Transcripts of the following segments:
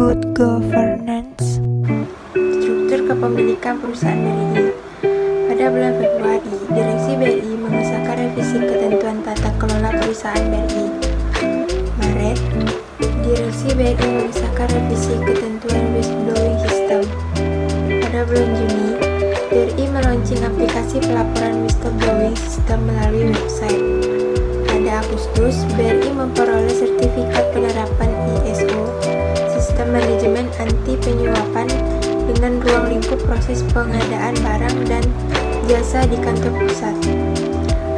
Good governance. Struktur kepemilikan perusahaan BRI. Pada bulan Februari, Direksi BRI mengesahkan revisi ketentuan tata kelola perusahaan BRI. Maret, Direksi BRI mengesahkan revisi ketentuan whistleblowing system. Pada bulan Juni, BRI meluncurkan aplikasi pelaporan whistleblowing system melalui website. Pada Agustus, BRI memperoleh sertifikat penerapan ISO, Sistem Manajemen Anti Penyuapan, dengan ruang lingkup proses pengadaan barang dan jasa di kantor pusat.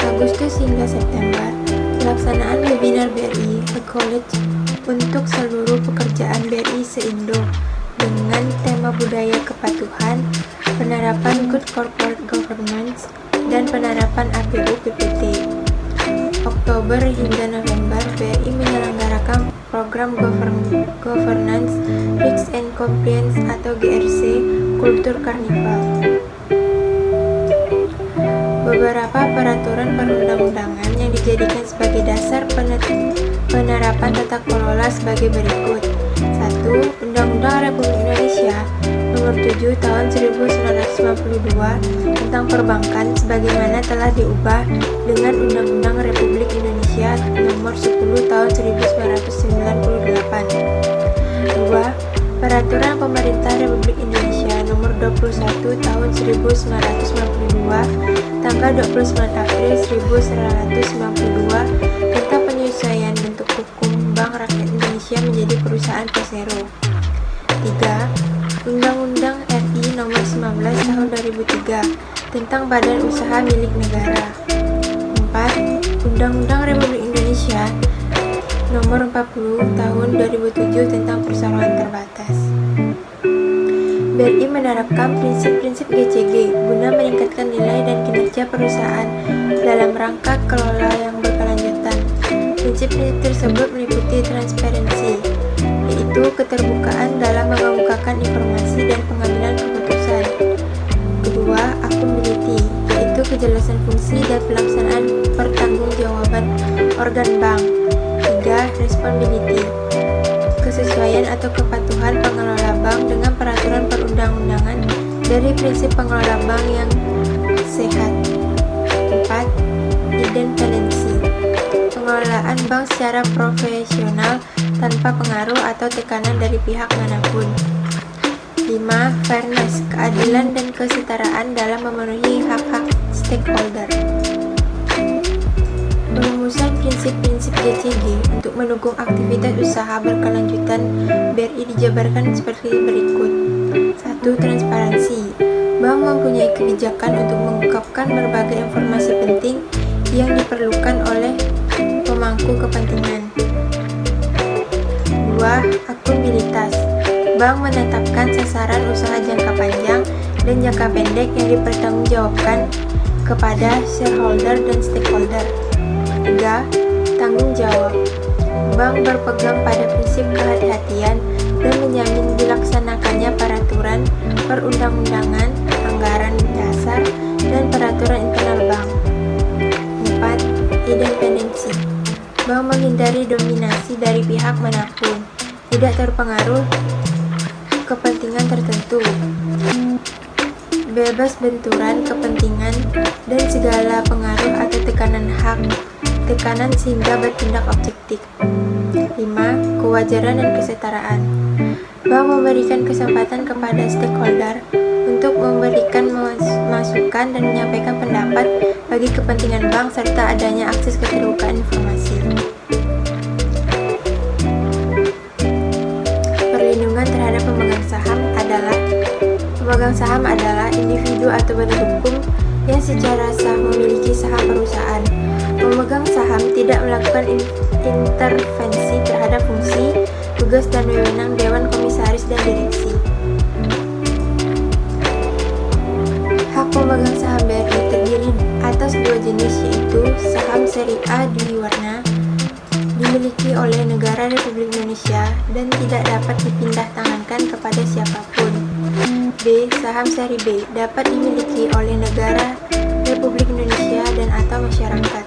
Agustus hingga September, pelaksanaan webinar BRI College untuk seluruh pekerjaan BRI se-Indo dengan tema budaya kepatuhan, penerapan Good Corporate Governance, dan penerapan APU PPT. Oktober hingga November, BRI menyelenggarakan program Governance, Risk and Compliance atau GRC, Kultur Karnival. Beberapa peraturan perundang-undangan yang dijadikan sebagai dasar penerapan tata kelola sebagai berikut. 1. Undang-Undang Republik Indonesia Nomor 7 Tahun 1992 tentang Perbankan sebagaimana telah diubah dengan Undang-Undang Republik Indonesia Nomor 10 Tahun 1998. 2. Peraturan Pemerintah Republik Indonesia Nomor 21 Tahun 1992 tanggal 29 April 1992 tentang penyesuaian bentuk hukum Bank Rakyat Indonesia menjadi perusahaan persero. 3. Undang-Undang RI Nomor 19 Tahun 2003 tentang Badan Usaha Milik Negara. 4. Undang-Undang Republik Indonesia Nomor 40 Tahun 2007 tentang Persaroan Terbatas. BRI menerapkan prinsip-prinsip GCG guna meningkatkan nilai dan kinerja perusahaan dalam rangka kelola yang berkelanjutan. Prinsip-prinsip tersebut meliputi transparansi, yaitu keterbukaan dalam mengemukakan informasi dan pengambilan keputusan. Kedua, accountability, yaitu kejelasan fungsi dan pelaksanaan pertanggungjawaban organ bank. 3. Responsibility, kesesuaian atau kepatuhan pengelola bank dengan peraturan perundang-undangan dari prinsip pengelola bank yang sehat. 4. Independensi, pengelolaan bank secara profesional tanpa pengaruh atau tekanan dari pihak manapun. 5. Fairness, keadilan dan kesetaraan dalam memenuhi hak-hak stakeholder. Perumusan prinsip-prinsip GCG untuk mendukung aktivitas usaha berkelanjutan BRI dijabarkan seperti berikut. 1. Transparansi, bank mempunyai kebijakan untuk mengungkapkan berbagai informasi penting yang diperlukan oleh pemangku kepentingan. 2. Akuntabilitas, bank menetapkan sasaran usaha jangka panjang dan jangka pendek yang dipertanggungjawabkan kepada shareholder dan stakeholder. 3. Tanggung jawab, bank berpegang pada prinsip kehati-hatian dan menjamin dilaksanakannya peraturan perundang-undangan, anggaran dasar, dan peraturan internal bank. 4. Independensi, bank menghindari dominasi dari pihak manapun, tidak terpengaruh kepentingan tertentu, bebas benturan kepentingan dan segala pengaruh atau tekanan sehingga bertindak objektif. 5. Kewajaran dan kesetaraan, bank memberikan kesempatan kepada stakeholder untuk memberikan masukan dan menyampaikan pendapat bagi kepentingan bank serta adanya akses keterbukaan informasi. Perlindungan terhadap pemegang saham adalah individu atau badan hukum yang secara sah memiliki saham perusahaan. Pemegang saham tidak melakukan intervensi terhadap fungsi, tugas, dan wewenang Dewan Komisaris dan Direksi. Hak pemegang saham BRI terdiri atas dua jenis, yaitu saham seri A dwiwarna dimiliki oleh negara Republik Indonesia dan tidak dapat dipindah tangankan kepada siapapun. B. Saham seri B dapat dimiliki oleh negara Republik Indonesia dan atau masyarakat.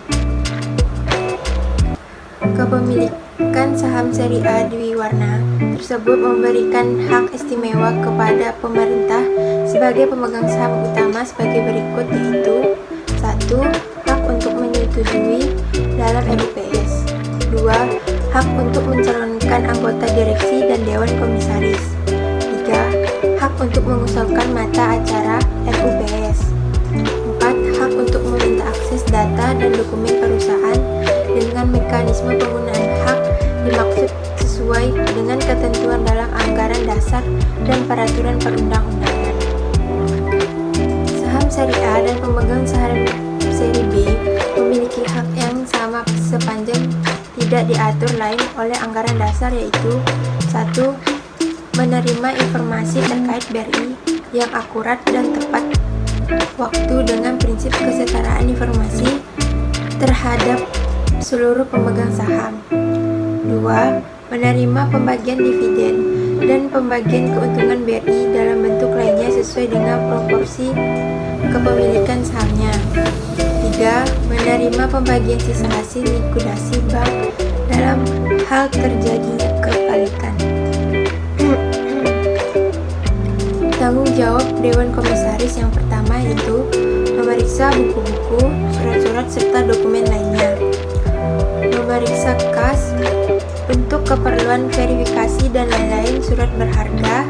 menerbitkan saham seri A Dwiwarna tersebut memberikan hak istimewa kepada pemerintah sebagai pemegang saham utama sebagai berikut, yaitu 1. Hak untuk menyetujui dalam RUPS. 2. Hak untuk mencalonkan anggota direksi dan dewan komisaris. 3. Hak untuk mengusulkan mata acara RUPS. 4. Hak untuk meminta akses data dan dokumen perusahaan dengan mekanisme penggunaan hak dimaksud sesuai dengan ketentuan dalam anggaran dasar dan peraturan perundang-undangan. Saham seri A dan pemegang saham seri B memiliki hak yang sama sepanjang tidak diatur lain oleh anggaran dasar, yaitu 1. Menerima informasi terkait BRI yang akurat dan tepat waktu dengan prinsip kesetaraan informasi terhadap seluruh pemegang saham. 2. Menerima pembagian dividen dan pembagian keuntungan BRI dalam bentuk lainnya sesuai dengan proporsi kepemilikan sahamnya. 3. Menerima pembagian sisa hasil likuidasi bank dalam hal terjadinya kepalikan. Tanggung jawab Dewan Komisaris yang pertama yaitu memeriksa buku-buku, surat-surat serta dokumen lainnya, memeriksa kas untuk keperluan verifikasi dan lain-lain surat berharga,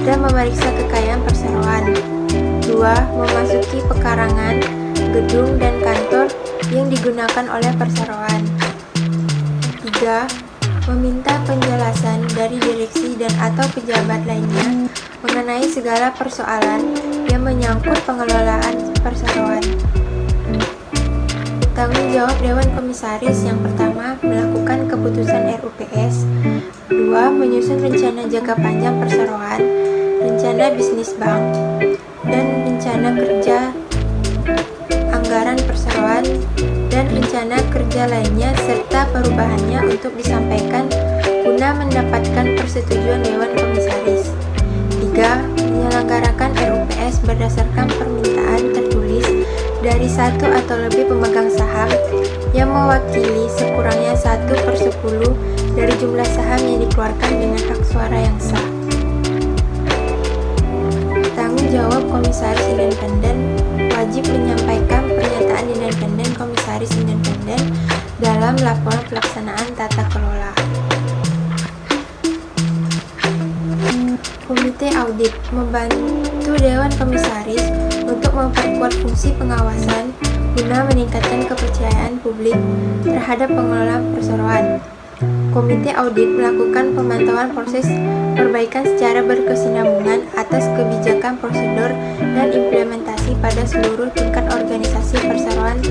dan memeriksa kekayaan perseroan. 2. Memasuki pekarangan, gedung, dan kantor yang digunakan oleh perseroan. 3. Meminta penjelasan dari direksi dan atau pejabat lainnya mengenai segala persoalan yang menyangkut pengelolaan perseroan. Tanggung jawab Dewan Komisaris yang pertama melakukan keputusan RUPS. 2. Menyusun rencana jangka panjang perseroan, rencana bisnis bank, dan rencana kerja anggaran perseroan dan rencana kerja lainnya serta perubahannya untuk disampaikan guna mendapatkan persetujuan Dewan Komisaris. 3. Menyelenggarakan RUPS berdasarkan permintaan tertulis dari satu atau lebih pemegang saham yang mewakili sekurangnya 1/10 dari jumlah saham yang dikeluarkan dengan hak suara yang sah. Tanggung jawab Komisaris Independen wajib menyampaikan pernyataan independen Komisaris Independen dalam laporan pelaksanaan tata kelola. Komite Audit membantu Dewan Komisaris untuk memperkuat fungsi pengawasan guna meningkatkan kepercayaan publik terhadap pengelolaan perseroan. Komite Audit melakukan pemantauan proses perbaikan secara berkesinambungan atas kebijakan prosedur dan implementasi pada seluruh tingkat organisasi perseroan,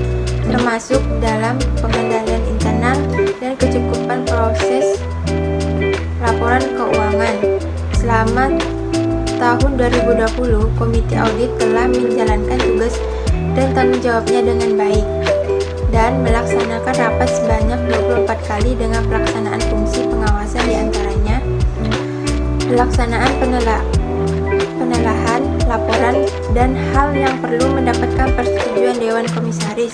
termasuk dalam pengendalian internal dan kecukupan proses laporan keuangan. Selama tahun 2020, Komite Audit telah menjalankan tugas dan tanggung jawabnya dengan baik dan melaksanakan rapat sebanyak 24 kali dengan pelaksanaan fungsi pengawasan, diantaranya pelaksanaan penelahan, laporan, dan hal yang perlu mendapatkan persetujuan Dewan Komisaris,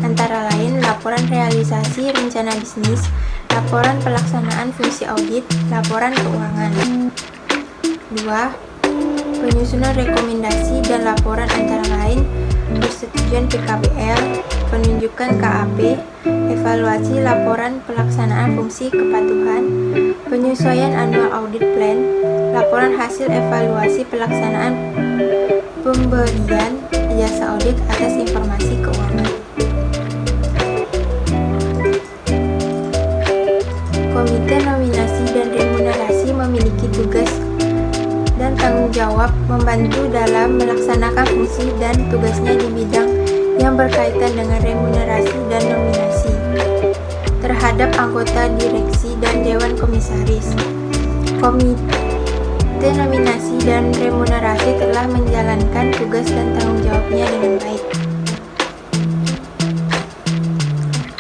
antara lain laporan realisasi rencana bisnis, laporan pelaksanaan fungsi audit, laporan keuangan. 2. Penyusunan rekomendasi dan laporan antara lain persetujuan PKBL, penunjukan KAP, evaluasi laporan pelaksanaan fungsi kepatuhan, penyesuaian annual audit plan, laporan hasil evaluasi pelaksanaan pemberian jasa audit atas informasi keuangan. Komite Nominasi dan Remunerasi memiliki tugas dan tanggung jawab membantu dalam melaksanakan fungsi dan tugasnya di bidang yang berkaitan dengan remunerasi dan nominasi terhadap anggota direksi dan dewan komisaris. Komite Nominasi dan Remunerasi telah menjalankan tugas dan tanggung jawabnya dengan baik.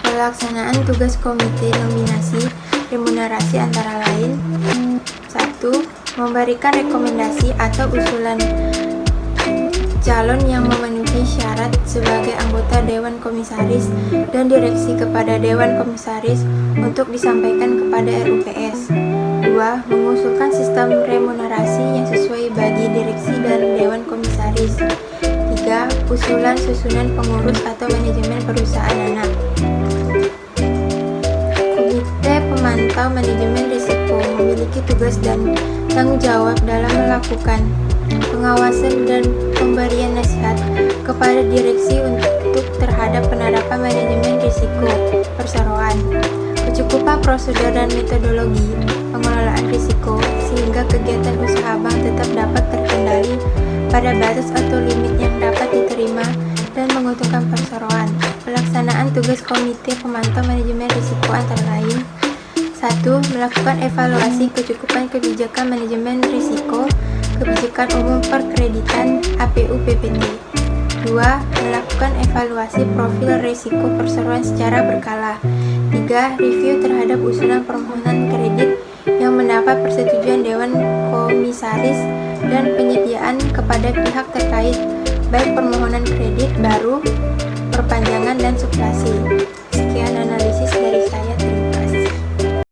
Pelaksanaan tugas Komite Nominasi Remunerasi antara lain: 1. Memberikan rekomendasi atau usulan calon yang memenuhi memenuhi syarat sebagai anggota Dewan Komisaris dan Direksi kepada Dewan Komisaris untuk disampaikan kepada RUPS. 2. Mengusulkan sistem remunerasi yang sesuai bagi Direksi dan Dewan Komisaris. 3. Usulan susunan pengurus atau manajemen perusahaan anak. Komite Pemantau Manajemen Risiko memiliki tugas dan tanggung jawab dalam melakukan pengawasan dan pemberian nasihat kepada direksi untuk terhadap penerapan manajemen risiko perseroan, kecukupan prosedur dan metodologi pengelolaan risiko sehingga kegiatan usaha bank tetap dapat terkendali pada batas atau limit yang dapat diterima dan menguntungkan perseroan. Pelaksanaan tugas Komite Pemantau Manajemen Risiko antara lain: 1. Melakukan evaluasi kecukupan kebijakan manajemen risiko kebijakan umum perkreditan APU PPT. 2. Melakukan evaluasi profil risiko perseroan secara berkala. 3. Review terhadap usulan permohonan kredit yang mendapat persetujuan Dewan Komisaris dan penyediaan kepada pihak terkait, baik permohonan kredit baru, perpanjangan, dan subrasi.